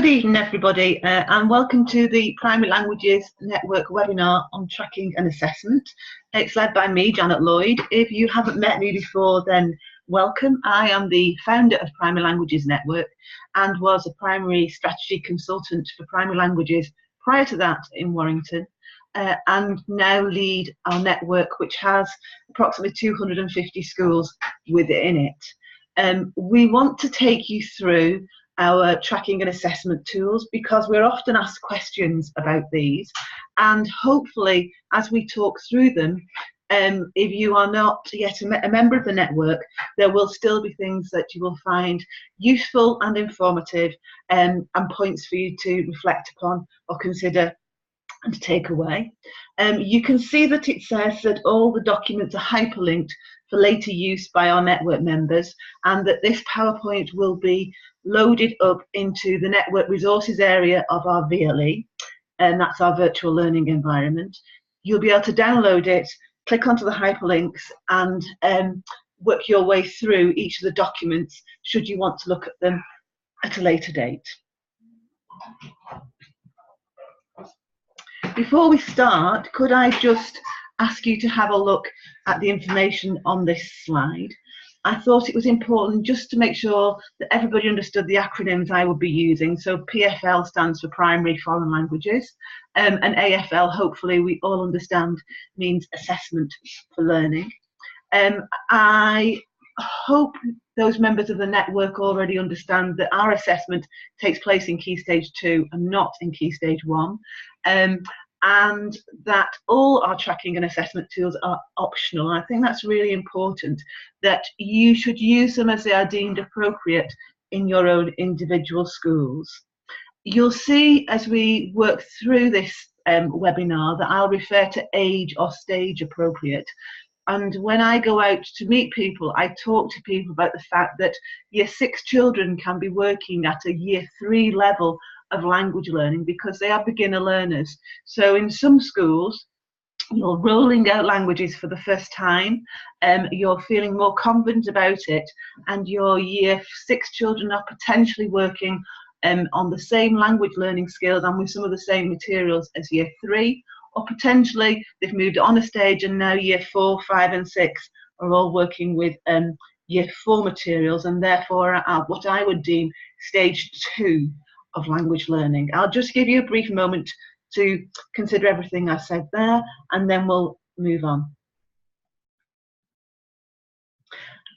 Good evening, everybody, and welcome to the Primary Languages Network webinar on tracking and assessment. It's led by me, Janet Lloyd. If you haven't met me before, then welcome. I am the founder of Primary Languages Network and was a primary strategy consultant for primary languages prior to that in Warrington, and now lead our network, which has approximately 250 schools within it. We want to take you through our tracking and assessment tools because we're often asked questions about these, and hopefully as we talk through them, if you are not yet a member of the network, there will still be things that you will find useful and informative, and points for you to reflect upon or consider and to take away. You can see that it says that all the documents are hyperlinked for later use by our network members, and that this PowerPoint will be loaded up into the network resources area of our VLE, and that's our virtual learning environment. You'll be able to download it, click onto the hyperlinks, and work your way through each of the documents should you want to look at them at a later date. Before we start, could I just ask you to have a look at the information on this slide? I thought it was important just to make sure that everybody understood the acronyms I would be using. So PFL stands for Primary Foreign Languages, and AFL, hopefully we all understand, means Assessment for Learning. I hope those members of the network already understand that our assessment takes place in Key Stage 2 and not in Key Stage 1. And that all our tracking and assessment tools are optional. And I think that's really important, that you should use them as they are deemed appropriate in your own individual schools. You'll see as we work through this webinar that I'll refer to age or stage appropriate. And when I go out to meet people, I talk to people about the fact that Year 6 children can be working at a Year 3 level of language learning because they are beginner learners. So in some schools, you're rolling out languages for the first time, you're feeling more confident about it, and your Year 6 children are potentially working on the same language learning skills and with some of the same materials as Year 3, or potentially they've moved on a stage and now Year 4, 5 and 6 are all working with Year 4 materials, and therefore are what I would deem Stage 2 of language learning. I'll just give you a brief moment to consider everything I said there, and then we'll move on.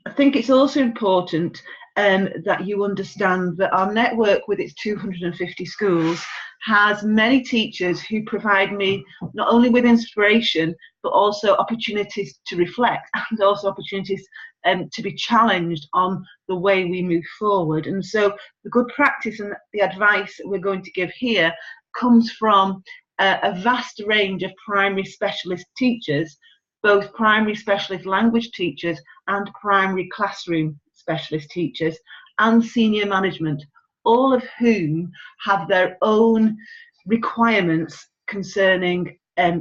I think it's also important that you understand that our network with its 250 schools has many teachers who provide me not only with inspiration but also opportunities to reflect, and also opportunities to be challenged on the way we move forward. And so the good practice and the advice that we're going to give here comes from a vast range of primary specialist teachers, both primary specialist language teachers and primary classroom specialist teachers, and senior management, all of whom have their own requirements concerning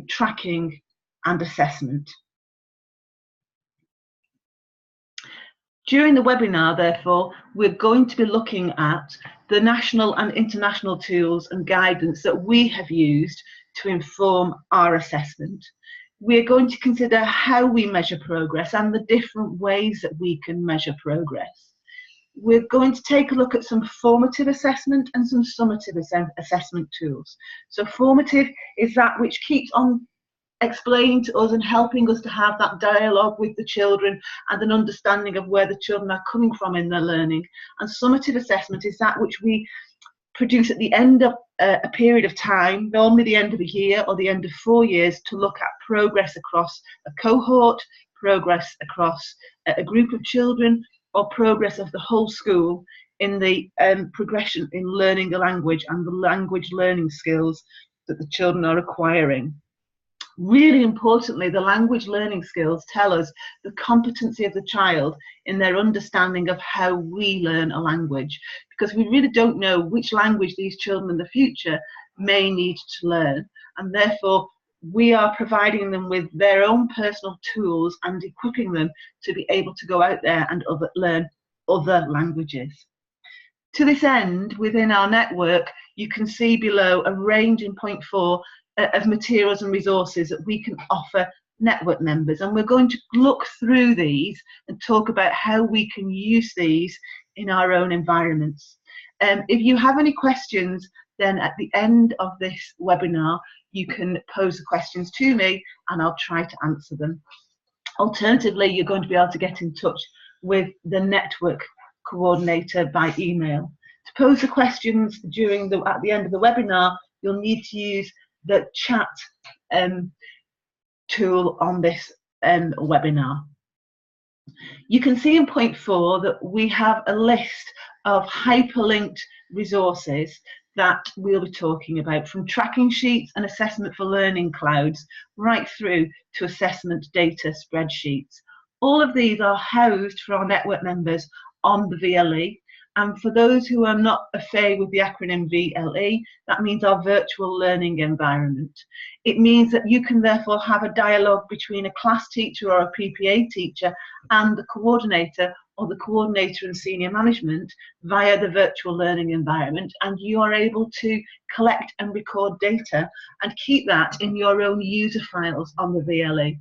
tracking and assessment. During the webinar, therefore, we're going to be looking at the national and international tools and guidance that we have used to inform our assessment. We're going to consider how we measure progress and the different ways that we can measure progress. We're going to take a look at some formative assessment and some summative assessment tools. So formative is that which keeps on explaining to us and helping us to have that dialogue with the children and an understanding of where the children are coming from in their learning. And summative assessment is that which we produce at the end of a period of time, normally the end of a year or the end of 4 years, to look at progress across a cohort, progress across a group of children, or progress of the whole school in the progression in learning a language and the language learning skills that the children are acquiring. Really importantly, the language learning skills tell us the competency of the child in their understanding of how we learn a language, because we really don't know which language these children in the future may need to learn, and therefore we are providing them with their own personal tools and equipping them to be able to go out there and learn other languages. To this end, within our network, you can see below a range in point 4 of materials and resources that we can offer network members, and we're going to look through these and talk about how we can use these in our own environments. If you have any questions, then at the end of this webinar you can pose the questions to me and I'll try to answer them. Alternatively, you're going to be able to get in touch with the network coordinator by email. To pose the questions at the end of the webinar, you'll need to use the chat tool on this webinar. You can see in point 4 that we have a list of hyperlinked resources that we'll be talking about, from tracking sheets and assessment for learning clouds right through to assessment data spreadsheets. All of these are housed for our network members on the VLE, and for those who are not familiar with the acronym VLE, that means our virtual learning environment. It means that you can therefore have a dialogue between a class teacher or a PPA teacher and the coordinator, or the coordinator and senior management, via the virtual learning environment, and you are able to collect and record data and keep that in your own user files on the VLE.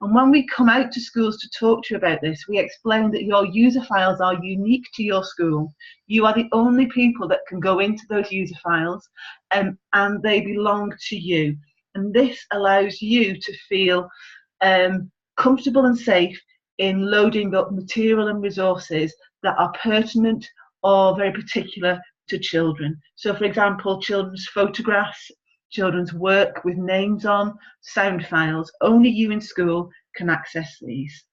And when we come out to schools to talk to you about this, we explain that your user files are unique to your school. You are the only people that can go into those user files, and they belong to you. And this allows you to feel comfortable and safe in loading up material and resources that are pertinent or very particular to children. So, for example, children's photographs, children's work with names on, sound files. Only you in school can access these.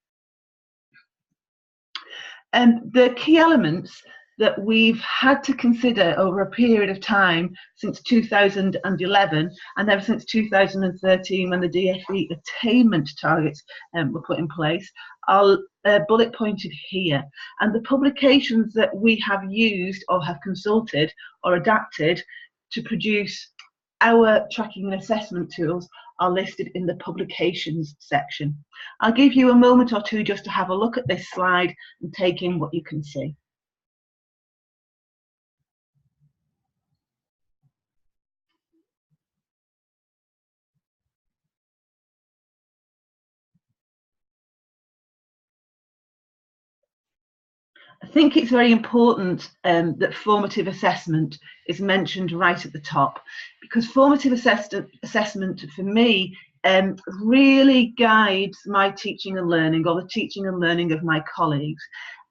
The key elements that we've had to consider over a period of time since 2011 and ever since 2013, when the DFE attainment targets were put in place, are bullet pointed here. And the publications that we have used or have consulted or adapted to produce our tracking and assessment tools are listed in the publications section. I'll give you a moment or two just to have a look at this slide and take in what you can see. I think it's very important that formative assessment is mentioned right at the top, because formative assessment for me really guides my teaching and learning, or the teaching and learning of my colleagues.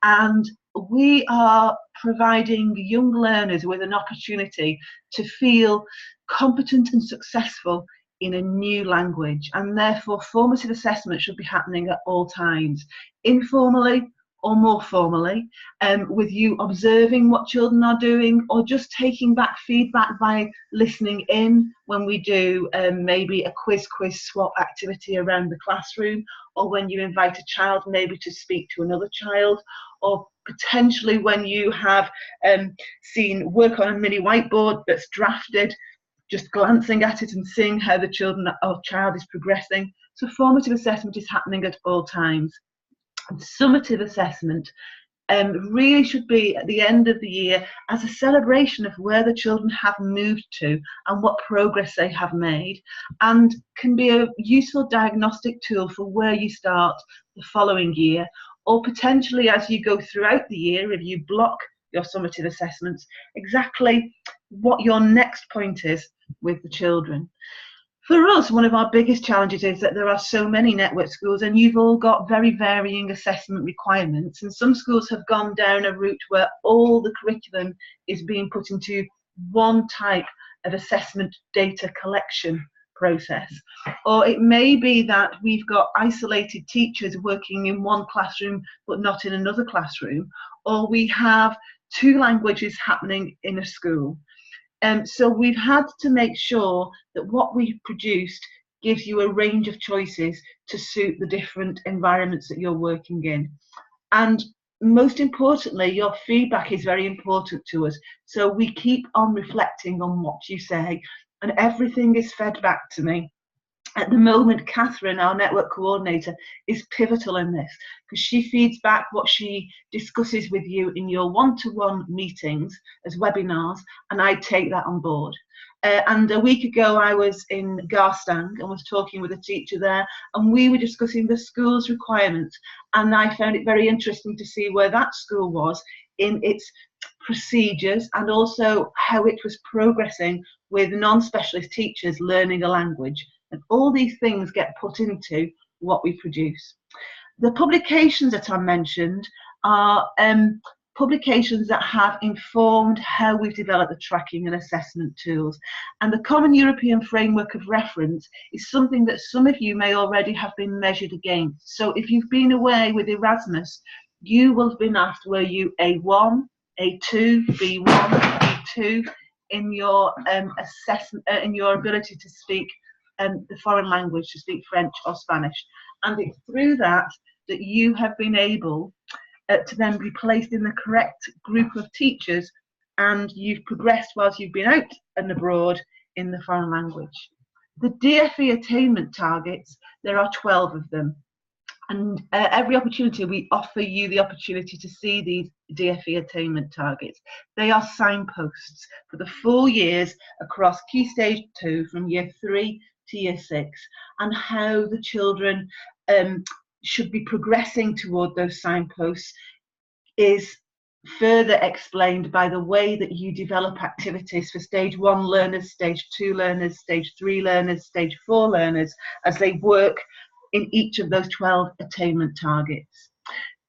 And we are providing young learners with an opportunity to feel competent and successful in a new language, and therefore formative assessment should be happening at all times, informally or more formally, with you observing what children are doing, or just taking back feedback by listening in when we do maybe a quiz swap activity around the classroom, or when you invite a child maybe to speak to another child, or potentially when you have seen work on a mini whiteboard that's drafted, just glancing at it and seeing how the child is progressing. So formative assessment is happening at all times. And summative assessment really should be at the end of the year as a celebration of where the children have moved to and what progress they have made, and can be a useful diagnostic tool for where you start the following year, or potentially as you go throughout the year, if you block your summative assessments, exactly what your next point is with the children. For us, one of our biggest challenges is that there are so many network schools, and you've all got very varying assessment requirements, and some schools have gone down a route where all the curriculum is being put into one type of assessment data collection process. Or it may be that we've got isolated teachers working in one classroom but not in another classroom, or we have two languages happening in a school. So we've had to make sure that what we've produced gives you a range of choices to suit the different environments that you're working in. And most importantly, your feedback is very important to us. So we keep on reflecting on what you say, and everything is fed back to me. At the moment, Catherine, our network coordinator, is pivotal in this because she feeds back what she discusses with you in your one-to-one meetings as webinars, and I take that on board. And a week ago, I was in Garstang and was talking with a teacher there, and we were discussing the school's requirements. And I found it very interesting to see where that school was in its procedures and also how it was progressing with non-specialist teachers learning a language. And all these things get put into what we produce. The publications that I mentioned are publications that have informed how we've developed the tracking and assessment tools. And the Common European Framework of Reference is something that some of you may already have been measured against. So if you've been away with Erasmus, you will have been asked, were you A1, A2, B1, B2 in your assessment, in your ability to speak the foreign language, to speak French or Spanish. And it's through that that you have been able to then be placed in the correct group of teachers, and you've progressed whilst you've been out and abroad in the foreign language. The DFE attainment targets, there are 12 of them. And every opportunity, we offer you the opportunity to see these DFE attainment targets. They are signposts for the 4 years across Key Stage 2 from Year 3 to Year 6, and how the children should be progressing toward those signposts is further explained by the way that you develop activities for Stage 1 learners, Stage 2 learners, Stage 3 learners, Stage 4 learners, as they work in each of those 12 attainment targets.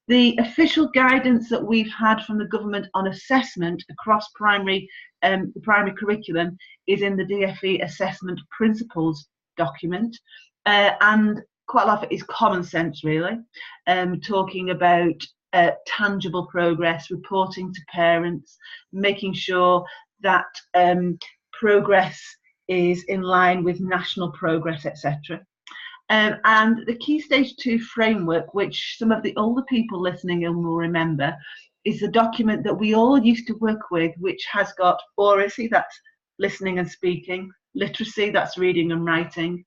The official guidance that we've had from the government on assessment across primary curriculum is in the DFE assessment principles document, and quite a lot of it is common sense, really, talking about tangible progress, reporting to parents, making sure that progress is in line with national progress, etc. And the Key Stage 2 framework, which some of the older people listening in will remember, is a document that we all used to work with, which has got oracy, that's listening and speaking, literacy, that's reading and writing,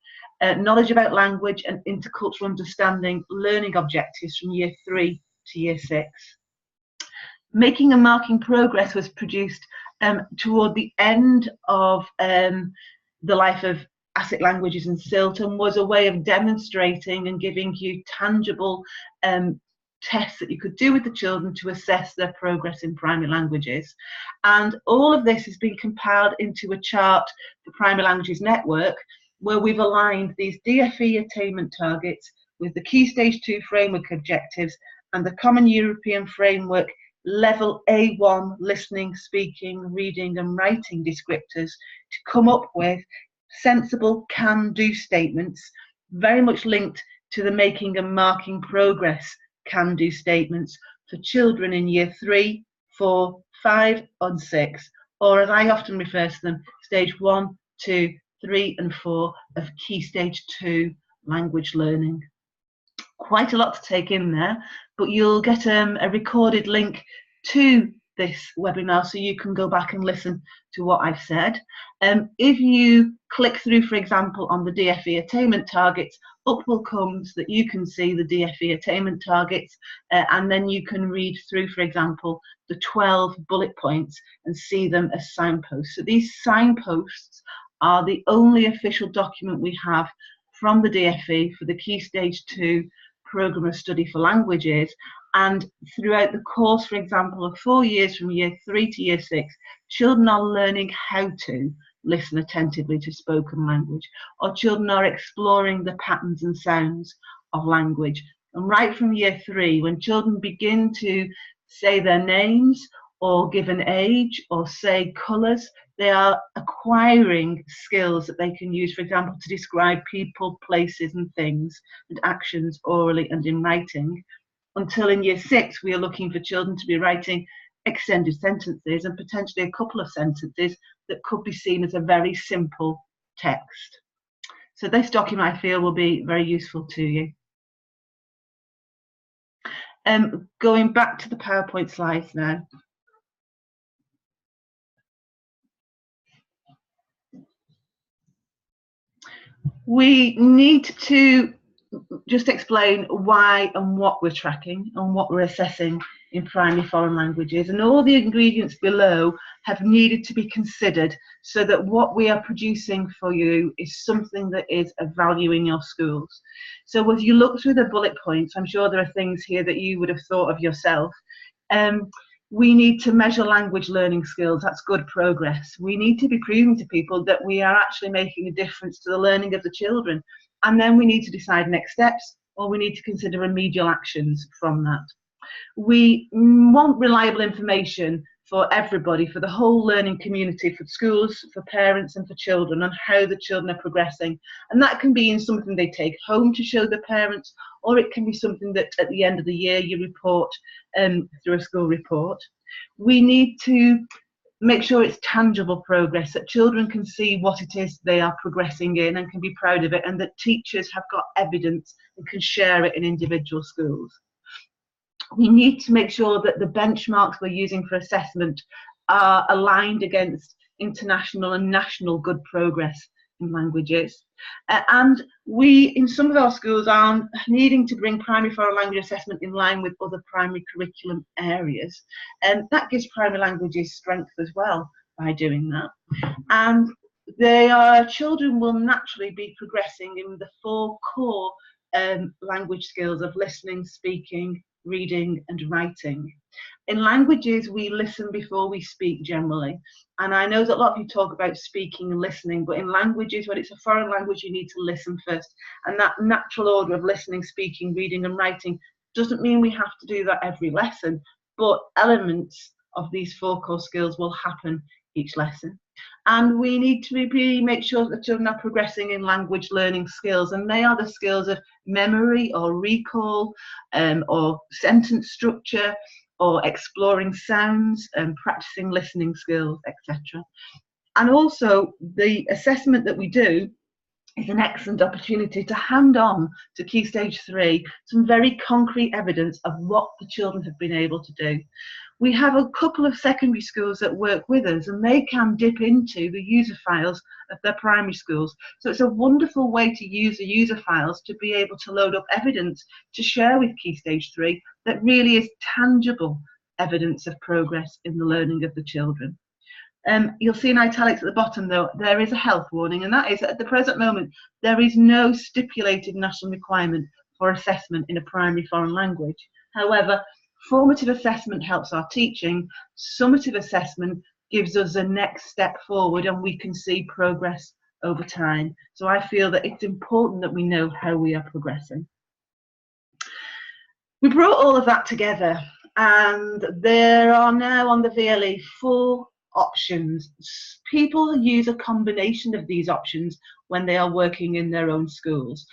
knowledge about language and intercultural understanding, learning objectives from Year 3 to Year 6. Making and Marking Progress was produced toward the end of the life of ASIC Languages and SILT, and was a way of demonstrating and giving you tangible tests that you could do with the children to assess their progress in primary languages. And all of this has been compiled into a chart for Primary Languages Network, where we've aligned these DFE attainment targets with the Key Stage 2 framework objectives and the Common European Framework Level A1 listening, speaking, reading and writing descriptors to come up with sensible can-do statements, very much linked to the Making and Marking Progress can-do statements for children in Year 3, 4, 5 and 6, or as I often refer to them, Stage 1, 2, 3 and 4 of Key Stage 2 language learning. Quite a lot to take in there, but you'll get a recorded link to this webinar so you can go back and listen to what I've said. If you click through, for example, on the DFE attainment targets, up will come so that you can see the DFE attainment targets, and then you can read through, for example, the 12 bullet points and see them as signposts. So these signposts are the only official document we have from the DFE for the Key Stage 2 Programme of Study for Languages. And throughout the course, for example, of 4 years from Year 3 to Year 6, children are learning how to listen attentively to spoken language, or children are exploring the patterns and sounds of language. And right from Year 3, when children begin to say their names or give an age or say colours, they are acquiring skills that they can use, for example, to describe people, places and things and actions orally and in writing. Until in Year 6, we are looking for children to be writing extended sentences and potentially a couple of sentences that could be seen as a very simple text. So this document, I feel, will be very useful to you. Going back to the PowerPoint slides now. We need to just explain why and what we're tracking and what we're assessing in primary foreign languages, and all the ingredients below have needed to be considered so that what we are producing for you is something that is of value in your schools. So if you look through the bullet points, I'm sure there are things here that you would have thought of yourself. We need to measure language learning skills. That's good progress. We need to be proving to people that we are actually making a difference to the learning of the children. And then we need to decide next steps, or we need to consider remedial actions from that. We want reliable information for everybody, for the whole learning community, for schools, for parents and for children, on how the children are progressing. And that can be in something they take home to show the parents, or it can be something that at the end of the year you report through a school report. We need to make sure it's tangible progress, that children can see what it is they are progressing in and can be proud of it, and that teachers have got evidence and can share it in individual schools. We need to make sure that the benchmarks we're using for assessment are aligned against international and national good progress in languages. And we, in some of our schools, are needing to bring primary foreign language assessment in line with other primary curriculum areas. And that gives primary languages strength as well by doing that. And children will naturally be progressing in the 4 core language skills of listening, speaking, reading and writing. In languages, we listen before we speak generally. And I know that a lot of you talk about speaking and listening, but in languages, when it's a foreign language, you need to listen first. And that natural order of listening, speaking, reading and writing doesn't mean we have to do that every lesson, but elements of these 4 core skills will happen each lesson. And we need to make sure that the children are progressing in language learning skills, and they are the skills of memory or recall, or sentence structure, or exploring sounds and practicing listening skills, etc. And also the assessment that we do is an excellent opportunity to hand on to Key Stage 3 some very concrete evidence of what the children have been able to do. We have a couple of secondary schools that work with us, and they can dip into the user files of their primary schools. So it's a wonderful way to use the user files to be able to load up evidence to share with Key Stage 3 that really is tangible evidence of progress in the learning of the children. You'll see in italics at the bottom, though, there is a health warning, and that is at the present moment there is no stipulated national requirement for assessment in a primary foreign language. However, formative assessment helps our teaching. Summative assessment gives us a next step forward, and we can see progress over time. So I feel that it's important that we know how we are progressing. We brought all of that together, and there are now on the VLE 4 options. People use a combination of these options when they are working in their own schools.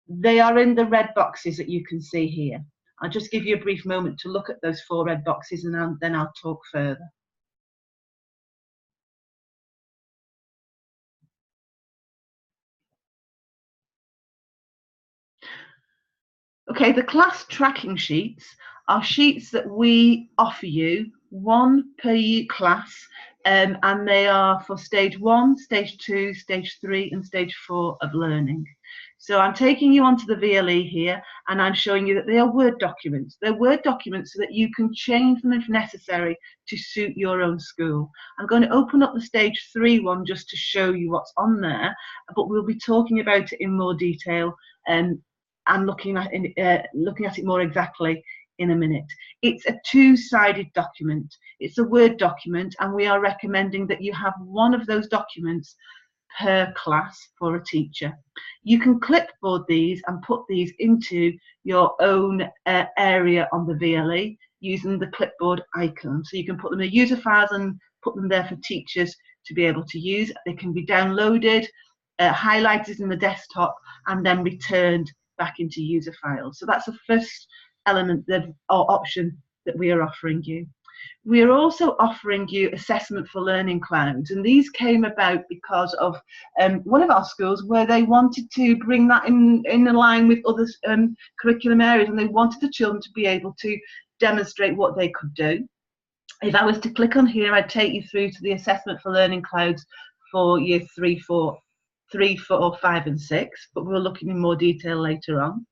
They are in the red boxes that you can see here. I'll just give you a brief moment to look at those 4 red boxes, and then I'll talk further. Okay, the class tracking sheets are sheets that we offer you, 1 per class, and they are for stage 1, stage 2, stage 3 and stage 4 of learning. So I'm taking you onto the VLE here, and I'm showing you that they are Word documents. They're Word documents so that you can change them if necessary to suit your own school. I'm going to open up the stage 3 one just to show you what's on there, but we'll be talking about it in more detail and looking at it more exactly in a minute. It's a 2-sided document. It's a Word document, and we are recommending that you have one of those documents per class for a teacher. You can clipboard these and put these into your own area on the VLE using the clipboard icon. So you can put them in user files and put them there for teachers to be able to use. They can be downloaded, highlighted in the desktop, and then returned back into user files. So that's the first element or option that we are offering you. We are also offering you assessment for learning clouds, and these came about because of one of our schools where they wanted to bring that in line with other curriculum areas, and they wanted the children to be able to demonstrate what they could do. If I was to click on here, I'd take you through to the assessment for learning clouds for year 3, 4, 3, 4, 5 and 6, but we'll look in more detail later on.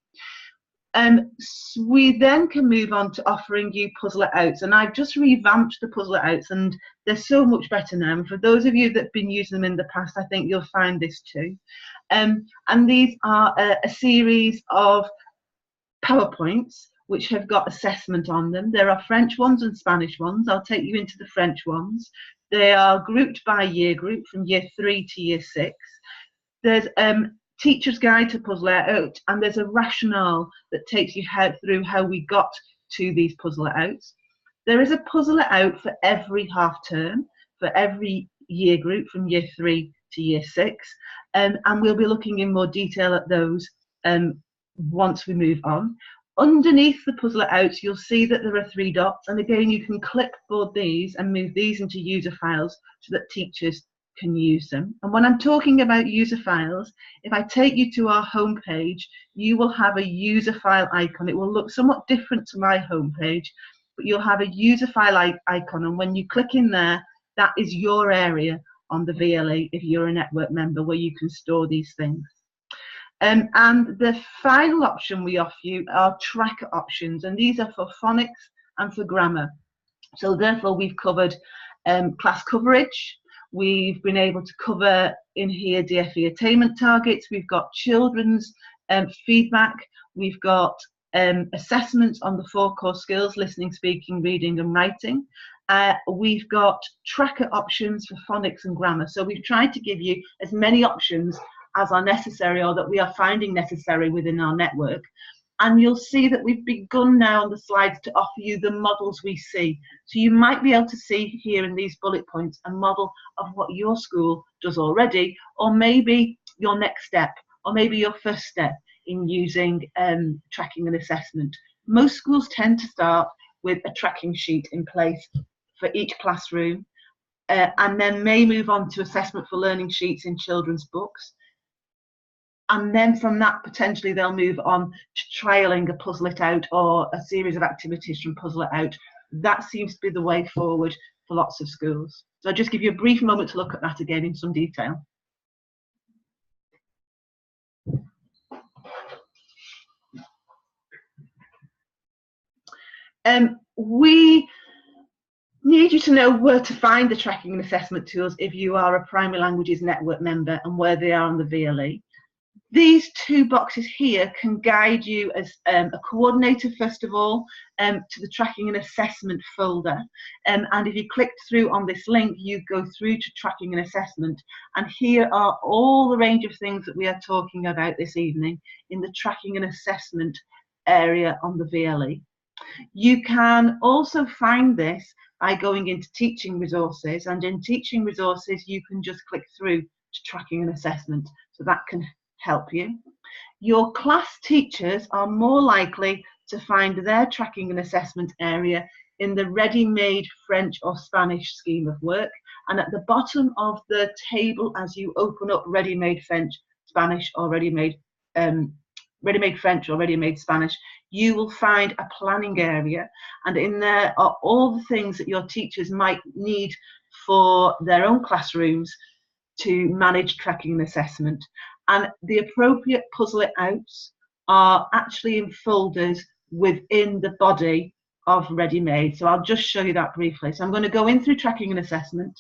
We then can move on to offering you puzzle outs, and I've just revamped the puzzle outs, and they're so much better now. And for those of you that have been using them in the past, I think you'll find this too. And these are a series of PowerPoints which have got assessment on them. There are French ones and Spanish ones. I'll take you into the French ones. They are grouped by year group from year 3 to year 6. There's Teacher's Guide to Puzzle Out, and there's a rationale that takes you through how we got to these puzzle outs. There is a puzzle out for every half term, for every year group from year 3 to year 6, and we'll be looking in more detail at those once we move on. Underneath the puzzle outs, you'll see that there are 3 dots, and again, you can clipboard these and move these into user files so that teachers can use them. And when I'm talking about user files, if I take you to our home page, you will have a user file icon. It will look somewhat different to my home page, but you'll have a user file icon, and when you click in there, that is your area on the VLE if you're a network member where you can store these things. And the final option we offer you are tracker options, and these are for phonics and for grammar. So therefore we've covered class coverage, we've been able to cover in here DFE attainment targets, we've got children's feedback, we've got assessments on the 4 core skills, listening, speaking, reading and writing. We've got tracker options for phonics and grammar. So we've tried to give you as many options as are necessary or that we are finding necessary within our network. And you'll see that we've begun now on the slides to offer you the models we see. So you might be able to see here in these bullet points a model of what your school does already, or maybe your next step, or maybe your first step in using tracking and assessment. Most schools tend to start with a tracking sheet in place for each classroom, and then may move on to assessment for learning sheets in children's books. And then from that, potentially they'll move on to trialing a puzzle it out or a series of activities from puzzle it out. That seems to be the way forward for lots of schools. So I'll just give you a brief moment to look at that again in some detail. We need you to know where to find the tracking and assessment tools if you are a Primary Languages Network member and where they are on the VLE. These 2 boxes here can guide you as a coordinator, first of all, to the tracking and assessment folder. And if you click through on this link, you go through to tracking and assessment. And here are all the range of things that we are talking about this evening in the tracking and assessment area on the VLE. You can also find this by going into teaching resources, and in teaching resources you can just click through to tracking and assessment, so that can help you. Your class teachers are more likely to find their tracking and assessment area in the ready-made French or Spanish scheme of work, and at the bottom of the table as you open up ready-made French, Spanish or ready-made French or ready-made Spanish, you will find a planning area, and in there are all the things that your teachers might need for their own classrooms to manage tracking and assessment. And the appropriate puzzle it outs are actually in folders within the body of ready-made. So I'll just show you that briefly. So I'm going to go in through tracking and assessment.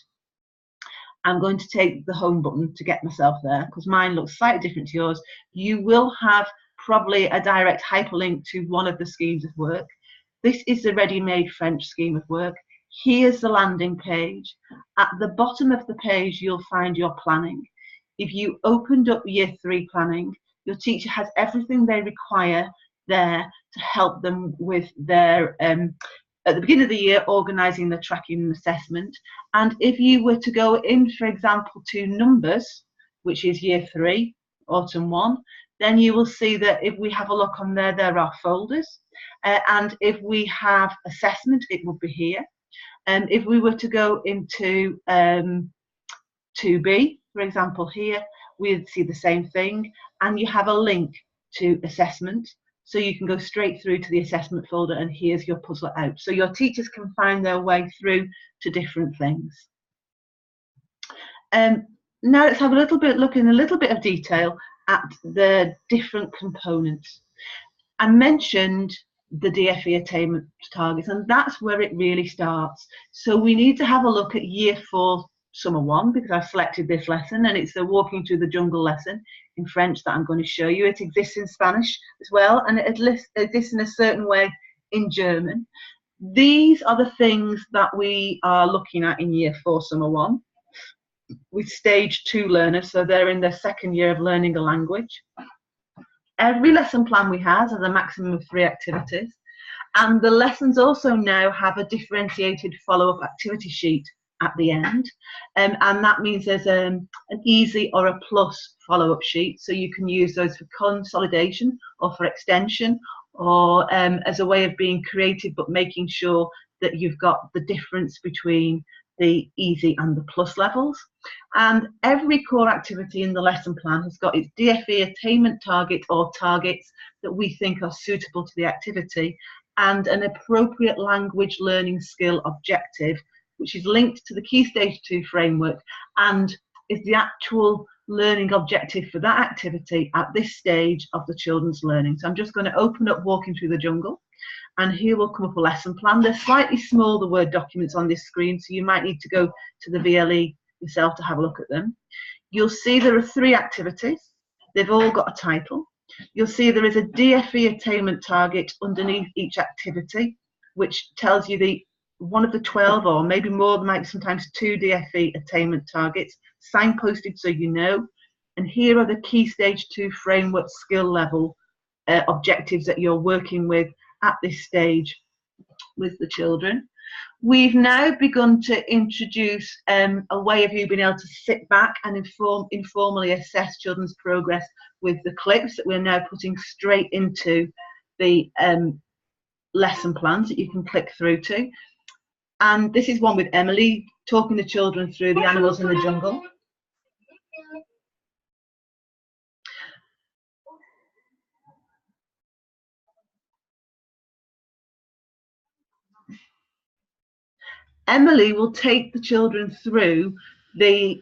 I'm going to take the home button to get myself there because mine looks slightly different to yours. You will have probably a direct hyperlink to one of the schemes of work. This is the ready-made French scheme of work. Here's the landing page. At the bottom of the page, you'll find your planning. If you opened up Year 3 planning, your teacher has everything they require there to help them with their, at the beginning of the year, organising the tracking and assessment. And if you were to go in, for example, to numbers, which is Year 3, Autumn 1, then you will see that if we have a look on there, there are folders. And if we have assessment, it will be here. And if we were to go into 2B, for example, here, we'd see the same thing, and you have a link to assessment, so you can go straight through to the assessment folder, and here's your puzzle out. So your teachers can find their way through to different things. Now let's have a little bit, look in a little bit of detail at the different components. I mentioned the DFE attainment targets, and that's where it really starts. So we need to have a look at Year 4 Summer 1, because I've selected this lesson, and it's the Walking Through the Jungle lesson in French that I'm going to show you. It exists in Spanish as well, and it exists in a certain way in German. These are the things that we are looking at in Year 4 Summer 1 with Stage 2 learners, so they're in their second year of learning a language. Every lesson plan we have has a maximum of 3 activities, and the lessons also now have a differentiated follow-up activity sheet at the end, and that means there's an easy or a plus follow-up sheet, so you can use those for consolidation or for extension, or as a way of being creative but making sure that you've got the difference between the easy and the plus levels. And every core activity in the lesson plan has got its DFE attainment target or targets that we think are suitable to the activity, and an appropriate language learning skill objective, which is linked to the Key Stage 2 framework and is the actual learning objective for that activity at this stage of the children's learning. So I'm just going to open up Walking Through the Jungle, and here will come up a lesson plan. They're slightly small, the Word documents on this screen, so you might need to go to the VLE yourself to have a look at them. You'll see there are 3 activities. They've all got a title. You'll see there is a DFE attainment target underneath each activity, which tells you the one of the 12, or maybe more, there might be sometimes 2 DFE attainment targets, signposted so you know. And here are the Key Stage 2 framework skill level objectives that you're working with at this stage with the children. We've now begun to introduce a way of you being able to sit back and informally assess children's progress with the clips that we're now putting straight into the lesson plans that you can click through to. And this is one with Emily talking to children through the animals in the jungle. Emily will take the children through the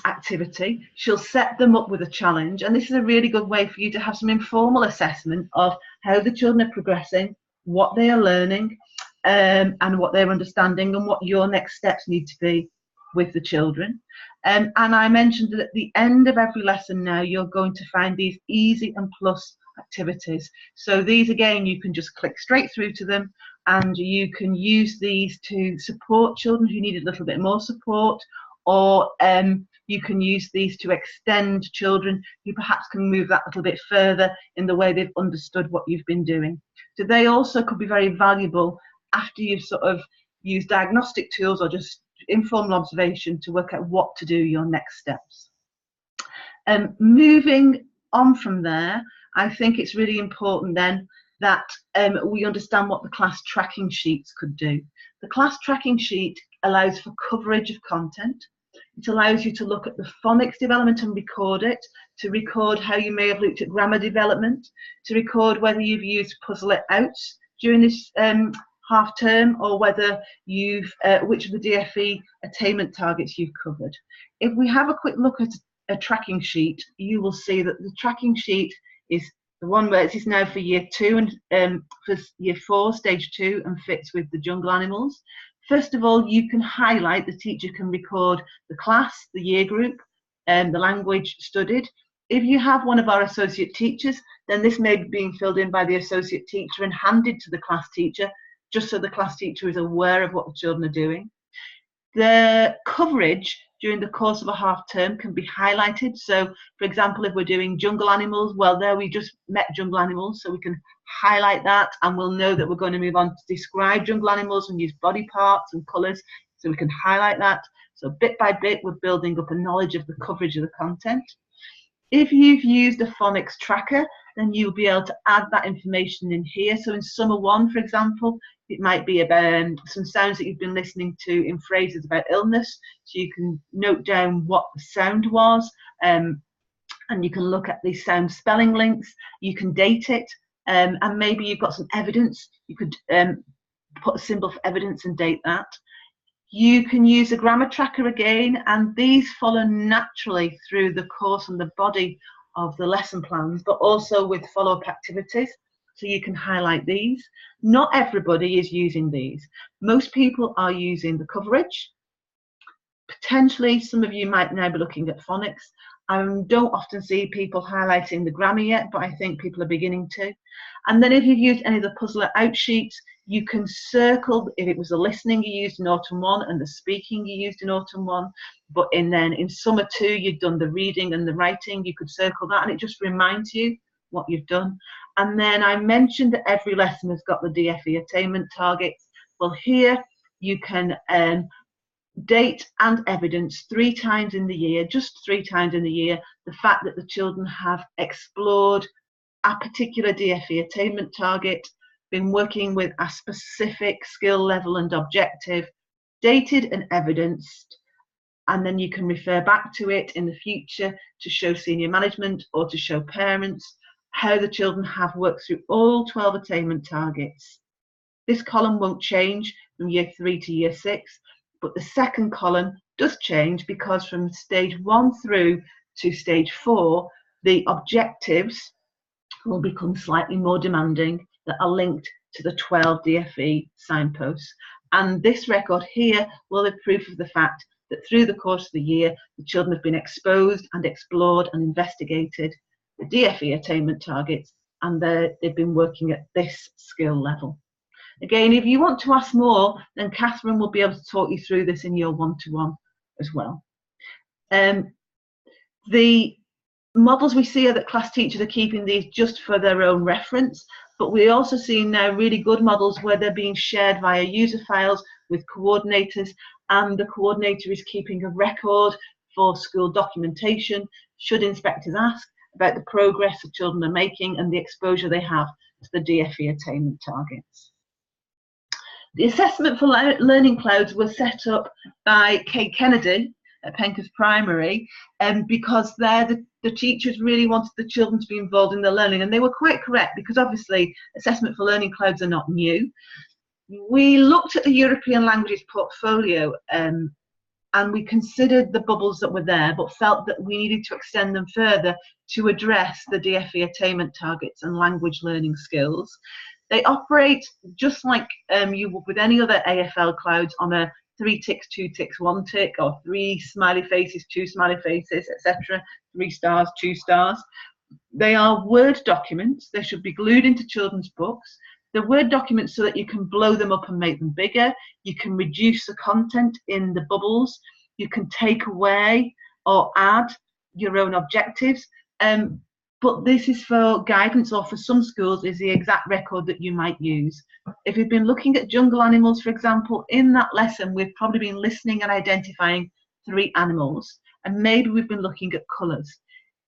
activity. She'll set them up with a challenge, and this is a really good way for you to have some informal assessment of how the children are progressing, what they are learning, and what they're understanding, and what your next steps need to be with the children. And I mentioned that at the end of every lesson now, you're going to find these easy and plus activities. So these, again, you can just click straight through to them, and you can use these to support children who need a little bit more support, or you can use these to extend children who perhaps can move that little bit further in the way they've understood what you've been doing. So they also could be very valuable after you've sort of used diagnostic tools or just informal observation to work out what to do your next steps. Moving on from there, I think it's really important then that we understand what the class tracking sheets could do. The class tracking sheet allows for coverage of content. It allows you to look at the phonics development and record it, to record how you may have looked at grammar development, to record whether you've used Puzzle It Out during this half term, or whether you've, which of the DFE attainment targets you've covered. If we have a quick look at a tracking sheet, you will see that the tracking sheet is the one where it is now for Year 2 and for Year 4, Stage 2, and fits with the jungle animals. First of all, you can highlight, the teacher can record the class, the year group, and the language studied. If you have one of our associate teachers, then this may be being filled in by the associate teacher and handed to the class teacher, just so the class teacher is aware of what the children are doing. The coverage during the course of a half term can be highlighted. So, for example, if we're doing jungle animals, well, there we just met jungle animals, so we can highlight that, and we'll know that we're going to move on to describe jungle animals and use body parts and colours, so we can highlight that. So bit by bit, we're building up a knowledge of the coverage of the content. If you've used a phonics tracker, then you'll be able to add that information in here. So in Summer 1, for example, it might be about some sounds that you've been listening to in phrases about illness. So you can note down what the sound was, and you can look at these sound spelling links. You can date it, and maybe you've got some evidence. You could put a symbol for evidence and date that. You can use a grammar tracker again, and these follow naturally through the course and the body of the lesson plans, but also with follow-up activities. So you can highlight these. Not everybody is using these. Most people are using the coverage. Potentially, some of you might now be looking at phonics. I don't often see people highlighting the grammar yet, but I think people are beginning to. And then if you've used any of the puzzler outsheets, you can circle if it was the listening you used in autumn 1 and the speaking you used in autumn 1, but then in summer 2 you'd done the reading and the writing, you could circle that and it just reminds you what you've done. And then I mentioned that every lesson has got the DFE attainment targets. Well, here you can date and evidence 3 times in the year, just 3 times in the year, the fact that the children have explored a particular DFE attainment target, been working with a specific skill level and objective, dated and evidenced, and then you can refer back to it in the future to show senior management or to show parents how the children have worked through all 12 attainment targets. This column won't change from year 3 to year 6, but the second column does change because from stage 1 through to stage 4, the objectives will become slightly more demanding that are linked to the 12 DFE signposts. And this record here will be proof of the fact that through the course of the year, the children have been exposed and explored and investigated the DFE attainment targets, and they've been working at this skill level. Again, if you want to ask more, then Catherine will be able to talk you through this in your one-to-one as well. The models we see are that class teachers are keeping these just for their own reference, but we also see now really good models where they're being shared via user files with coordinators, and the coordinator is keeping a record for school documentation should inspectors ask about the progress the children are making and the exposure they have to the DFE attainment targets. The assessment for learning clouds was set up by Kate Kennedy at Penkers Primary, because the teachers really wanted the children to be involved in their learning, and they were quite correct because obviously assessment for learning clouds are not new. We looked at the European languages portfolio and we considered the bubbles that were there, but felt that we needed to extend them further to address the DFE attainment targets and language learning skills. They operate just like you would with any other AFL clouds on a 3 ticks, 2 ticks, 1 tick, or 3 smiley faces, 2 smiley faces, etc. 3 stars, 2 stars. They are Word documents. They should be glued into children's books. They're Word documents so that you can blow them up and make them bigger. You can reduce the content in the bubbles. You can take away or add your own objectives. But this is for guidance, or for some schools is the exact record that you might use. If you've been looking at jungle animals, for example, in that lesson we've probably been listening and identifying 3 animals, and maybe we've been looking at colours.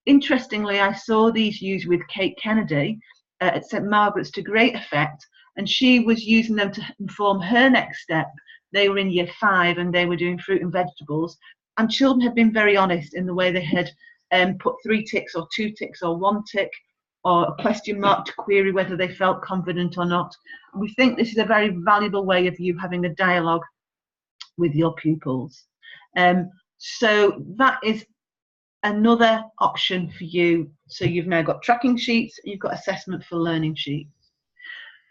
Interestingly, I saw these used with Kate Kennedy at St Margaret's to great effect, and she was using them to inform her next step. They were in year 5 and they were doing fruit and vegetables, and children had been very honest in the way they had put 3 ticks or 2 ticks or 1 tick or a question mark to query whether they felt confident or not. We think this is a very valuable way of you having a dialogue with your pupils. So that is another option for you. So you've now got tracking sheets, you've got assessment for learning sheets.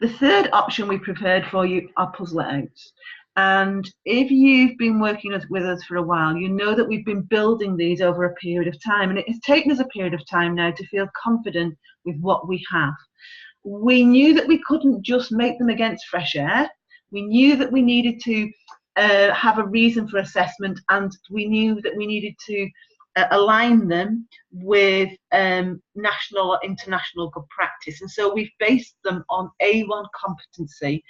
The third option we prepared for you are puzzle outs. And if you've been working with us for a while, you know that we've been building these over a period of time, and it has taken us a period of time now to feel confident with what we have. We knew that we couldn't just make them against fresh air. We knew that we needed to have a reason for assessment, and we knew that we needed to align them with national or international good practice. And so we've based them on A1 competency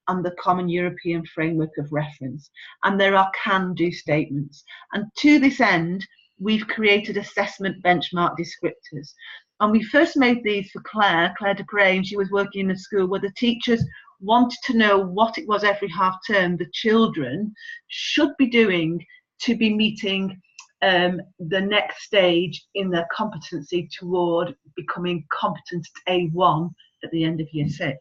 and the Common European Framework of Reference. And there are can-do statements. And to this end, we've created assessment benchmark descriptors. And we first made these for Claire Dupre, and she was working in a school where the teachers wanted to know what it was every half term the children should be doing to be meeting the next stage in their competency toward becoming competent at A1 at the end of year 6.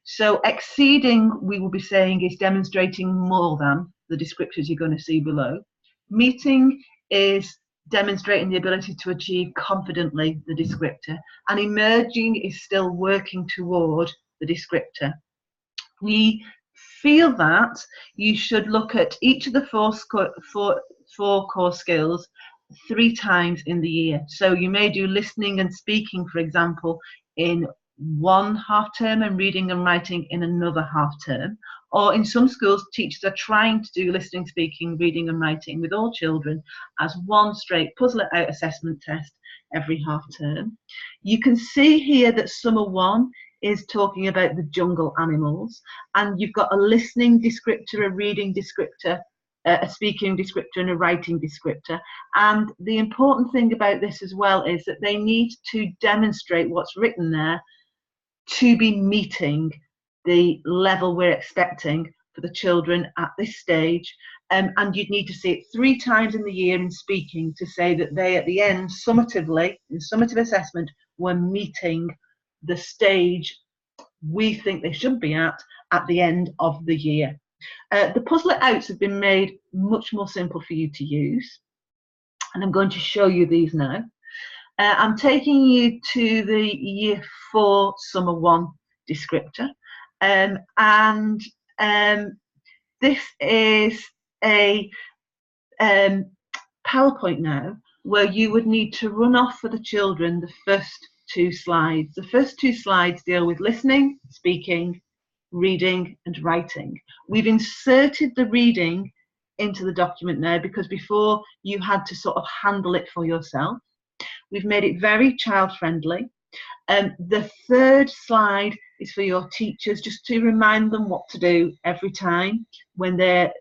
So exceeding, we will be saying, is demonstrating more than the descriptors you're going to see below. Meeting is demonstrating the ability to achieve confidently the descriptor, and emerging is still working toward the descriptor. We feel that you should look at each of the four core skills 3 times in the year. So you may do listening and speaking, for example, in one half term and reading and writing in another half term. Or in some schools, teachers are trying to do listening, speaking, reading and writing with all children as one straight puzzle it out assessment test every half term. You can see here that summer 1 is talking about the jungle animals, and you've got a listening descriptor, a reading descriptor, a speaking descriptor and a writing descriptor. And the important thing about this as well is that they need to demonstrate what's written there to be meeting the level we're expecting for the children at this stage. And you'd need to see it 3 times in the year in speaking to say that they, at the end, summatively, in summative assessment, were meeting the stage we think they should be at the end of the year. The puzzle outs have been made much more simple for you to use, and I'm going to show you these now. I'm taking you to the year 4 summer 1 descriptor, and this is a PowerPoint now where you would need to run off for the children the first 2 slides. The first 2 slides deal with listening, speaking, reading and writing. We've inserted the reading into the document now because before you had to sort of handle it for yourself. We've made it very child friendly. The 3rd slide is for your teachers, just to remind them what to do every time when they're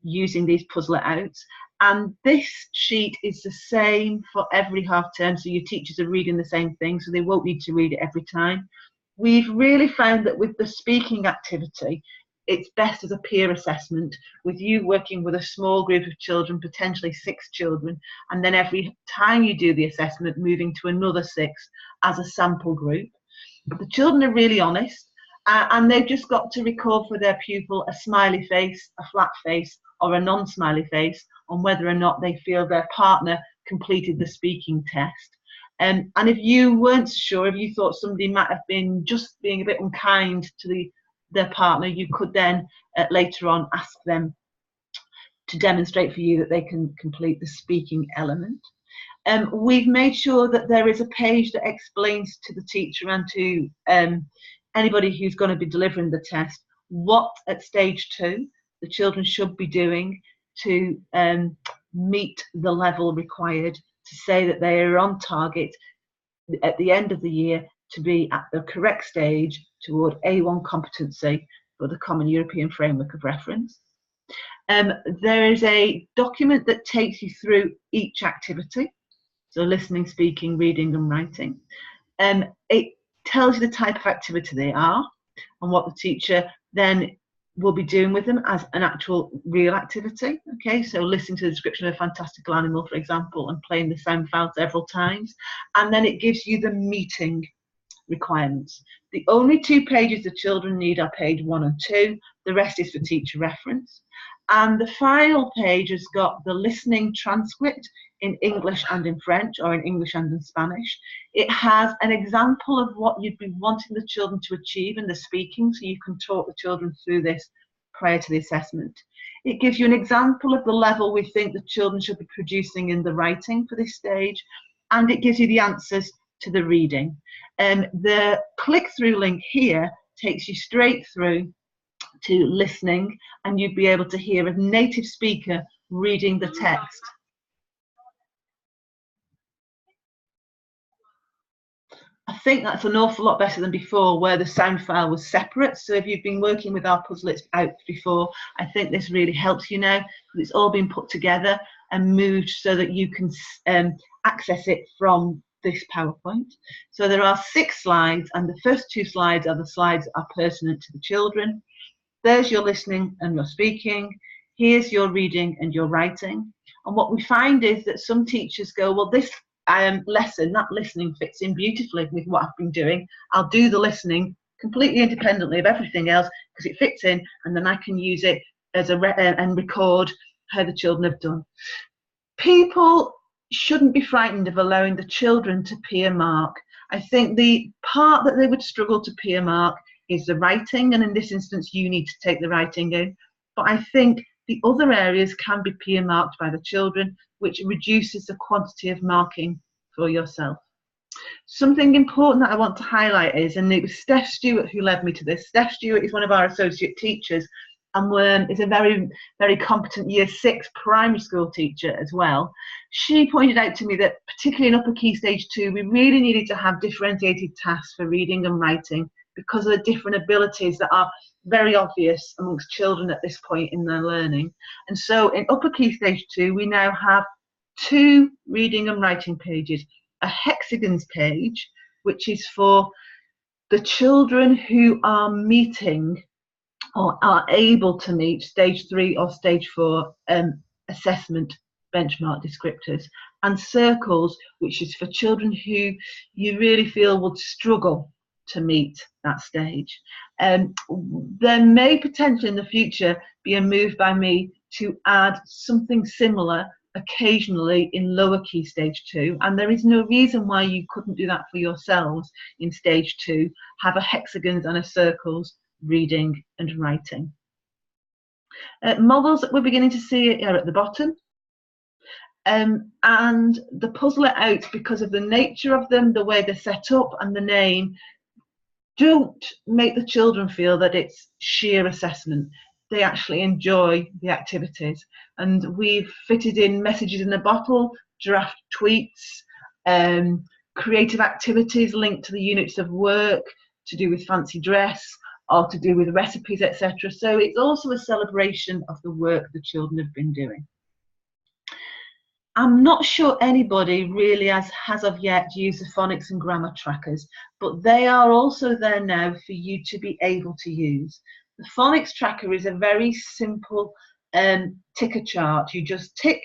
using these puzzle outs. And this sheet is the same for every half term, so your teachers are reading the same thing, so they won't need to read it every time. We've really found that with the speaking activity, it's best as a peer assessment, with you working with a small group of children, potentially 6 children, and then every time you do the assessment, moving to another 6 as a sample group. The children are really honest, and they've just got to record for their pupil a smiley face, a flat face, or a non-smiley face on whether or not they feel their partner completed the speaking test. And if you weren't sure, if you thought somebody might have been just being a bit unkind to their partner, you could then later on ask them to demonstrate for you that they can complete the speaking element. We've made sure that there is a page that explains to the teacher and to anybody who's going to be delivering the test what at stage 2 the children should be doing to meet the level required to say that they are on target at the end of the year to be at the correct stage toward A1 competency for the Common European Framework of Reference. There is a document that takes you through each activity, so listening, speaking, reading and writing. It tells you the type of activity they are and what the teacher then will be doing with them as an actual real activity. Okay, so listening to the description of a fantastical animal, for example, and playing the sound file several times. And then it gives you the meeting requirements. The only 2 pages the children need are page 1 and 2. The rest is for teacher reference. And the final page has got the listening transcript in English and in French, or in English and in Spanish. It has an example of what you'd be wanting the children to achieve in the speaking, so you can talk the children through this prior to the assessment. It gives you an example of the level we think the children should be producing in the writing for this stage, and it gives you the answers to the reading. The click-through link here takes you straight through to listening, and you'd be able to hear a native speaker reading the text. I think that's an awful lot better than before, where the sound file was separate. So if you've been working with our puzzle out before, I think this really helps you now, because it's all been put together and moved so that you can access it from this PowerPoint. So there are 6 slides, and the first 2 slides are the slides that are pertinent to the children. There's your listening and your speaking. Here's your reading and your writing. And what we find is that some teachers go, well, this lesson, that listening fits in beautifully with what I've been doing. I'll do the listening completely independently of everything else because it fits in, and then I can use it as and record how the children have done. People shouldn't be frightened of allowing the children to peer mark. I think the part that they would struggle to peer mark is the writing, and in this instance you need to take the writing in. But I think the other areas can be peer marked by the children, which reduces the quantity of marking for yourself. Something important that I want to highlight is, and it was Steph Stewart who led me to this. Steph Stewart is one of our associate teachers and is a very, very competent Year 6 primary school teacher as well. She pointed out to me that particularly in upper key stage 2, we really needed to have differentiated tasks for reading and writing because of the different abilities that are very obvious amongst children at this point in their learning. And so in upper key stage 2, we now have 2 reading and writing pages. A hexagons page, which is for the children who are meeting or are able to meet stage 3 or stage 4 assessment benchmark descriptors, and circles, which is for children who you really feel would struggle to meet that stage. There may potentially in the future be a move by me to add something similar occasionally in lower key stage 2, and there is no reason why you couldn't do that for yourselves in stage 2, have a hexagons and a circles reading and writing. Models that we're beginning to see are at the bottom, and the puzzle it out because of the nature of them, the way they're set up and the name, don't make the children feel that it's sheer assessment. They actually enjoy the activities, and we've fitted in messages in a bottle, draft tweets, creative activities linked to the units of work to do with fancy dress or to do with recipes, etc. So it's also a celebration of the work the children have been doing. I'm not sure anybody really has of yet used the phonics and grammar trackers, but they are also there now for you to be able to use. The phonics tracker is a very simple ticker chart. You just tick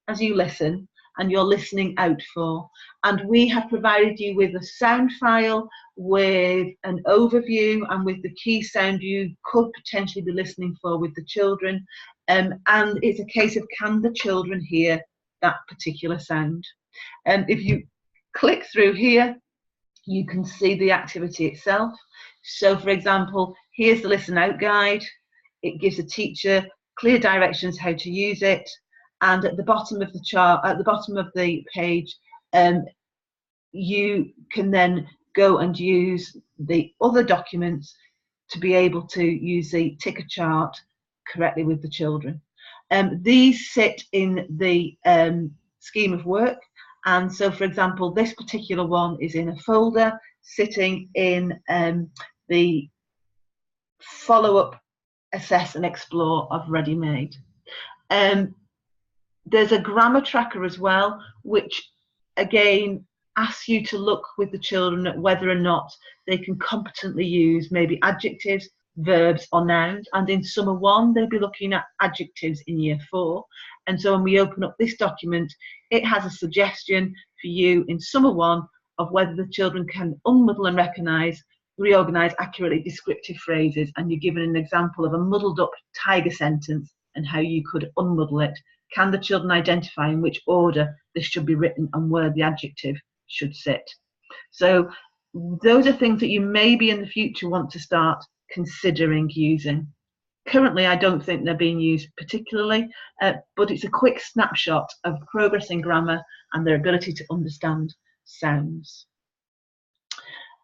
as you listen, and you're listening out for. And we have provided you with a sound file, with an overview, and with the key sound you could potentially be listening for with the children. And it's a case of, can the children hear that particular sound? And if you click through here, you can see the activity itself. So for example, here's the listen out guide. It gives the teacher clear directions how to use it, and at the bottom of the chart, at the bottom of the page, you can then go and use the other documents to be able to use the ticker chart correctly with the children. These sit in the scheme of work, and so for example this particular one is in a folder sitting in the follow up, assess and explore of ready made. There's a grammar tracker as well, which again asks you to look with the children at whether or not they can competently use maybe adjectives, verbs or nouns, and in summer 1 they'll be looking at adjectives in year 4. And so when we open up this document, it has a suggestion for you in summer 1 of whether the children can unmuddle and reorganize accurately descriptive phrases, and you're given an example of a muddled up tiger sentence and how you could unmuddle it. Can the children identify in which order this should be written and where the adjective should sit? So those are things that you maybe in the future want to start considering using. Currently, I don't think they're being used particularly, but it's a quick snapshot of progress in grammar and their ability to understand sounds.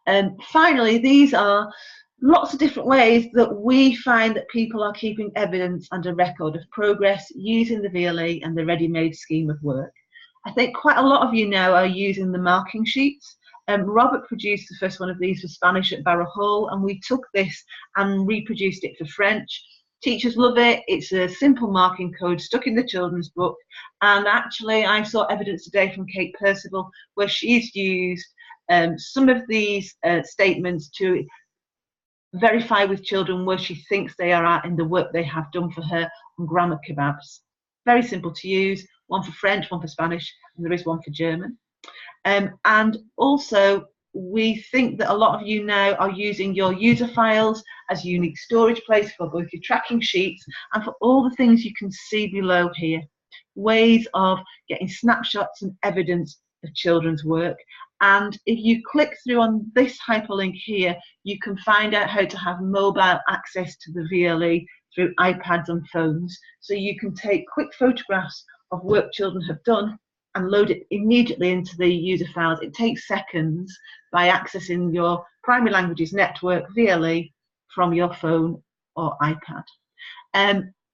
And finally, these are lots of different ways that we find that people are keeping evidence and a record of progress using the VLE and the ready-made scheme of work. I think quite a lot of you now are using the marking sheets. Robert produced the first one of these for Spanish at Barrow Hall, and we took this and reproduced it for French. Teachers love it. It's a simple marking code stuck in the children's book, and actually I saw evidence today from Kate Percival where she's used some of these statements to verify with children where she thinks they are at in the work they have done for her on grammar kebabs. Very simple to use, one for French, one for Spanish, and there is one for German. And also, we think that a lot of you now are using your user files as a unique storage place for both your tracking sheets and for all the things you can see below here. Ways of getting snapshots and evidence of children's work. And if you click through on this hyperlink here, you can find out how to have mobile access to the VLE through iPads and phones. So you can take quick photographs of work children have done and load it immediately into the user files. It takes seconds by accessing your primary languages network VLE from your phone or iPad.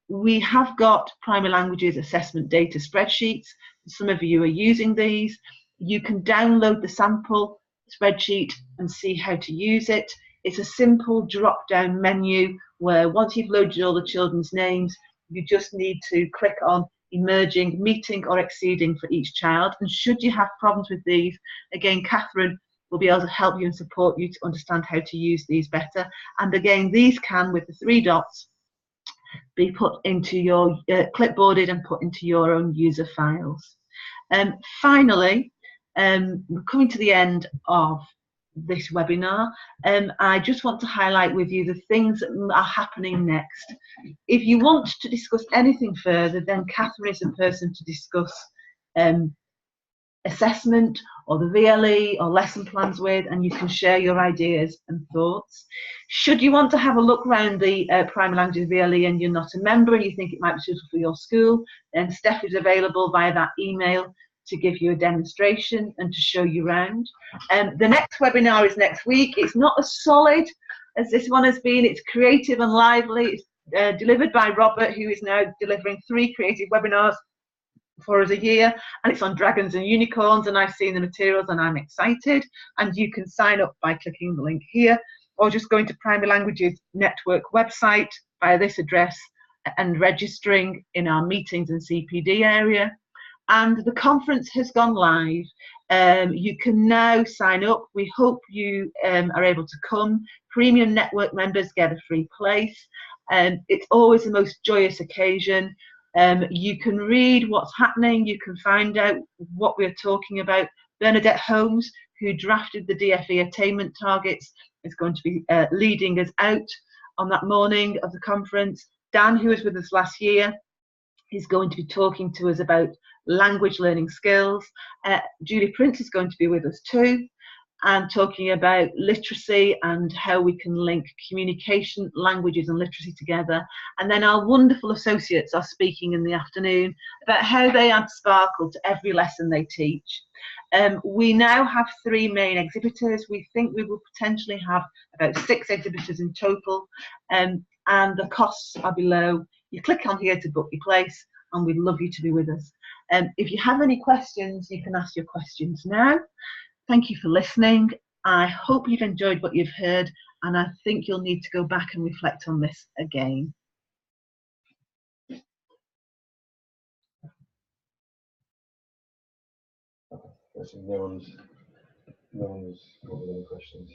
We have got primary languages assessment data spreadsheets. Some of you are using these. You can download the sample spreadsheet and see how to use it. It's a simple drop-down menu where once you've loaded all the children's names, you just need to click on emerging, meeting or exceeding for each child. And should you have problems with these, again, Catherine will be able to help you and support you to understand how to use these better. And again, these can, with the 3 dots, be put into your clipboarded and put into your own user files. Finally, we're coming to the end of this webinar. I just want to highlight with you the things that are happening next. If you want to discuss anything further, then Catherine is the person to discuss assessment or the VLE or lesson plans with, and you can share your ideas and thoughts. Should you want to have a look around the primary languages VLE and you're not a member and you think it might be suitable for your school, then Steph is available via that email to give you a demonstration and to show you around. The next webinar is next week. It's not as solid as this one has been. It's creative and lively. It's delivered by Robert, who is now delivering 3 creative webinars for us a year, and it's on dragons and unicorns, and I've seen the materials and I'm excited. And you can sign up by clicking the link here or just going to Primary Languages Network website via this address and registering in our meetings and CPD area. And the conference has gone live. You can now sign up. We hope you are able to come. Premium network members get a free place. It's always the most joyous occasion. You can read what's happening. You can find out what we're talking about. Bernadette Holmes, who drafted the DFE attainment targets, is going to be leading us out on that morning of the conference. Dan, who was with us last year, is going to be talking to us about language learning skills. Julie Prince is going to be with us too, and talking about literacy and how we can link communication, languages and literacy together. And then our wonderful associates are speaking in the afternoon about how they add sparkle to every lesson they teach. We now have 3 main exhibitors. We think we will potentially have about 6 exhibitors in total, and the costs are below. You click on here to book your place, and we'd love you to be with us. If you have any questions, you can ask your questions now. Thank you for listening. I hope you've enjoyed what you've heard, and I think you'll need to go back and reflect on this again. No one's got any questions.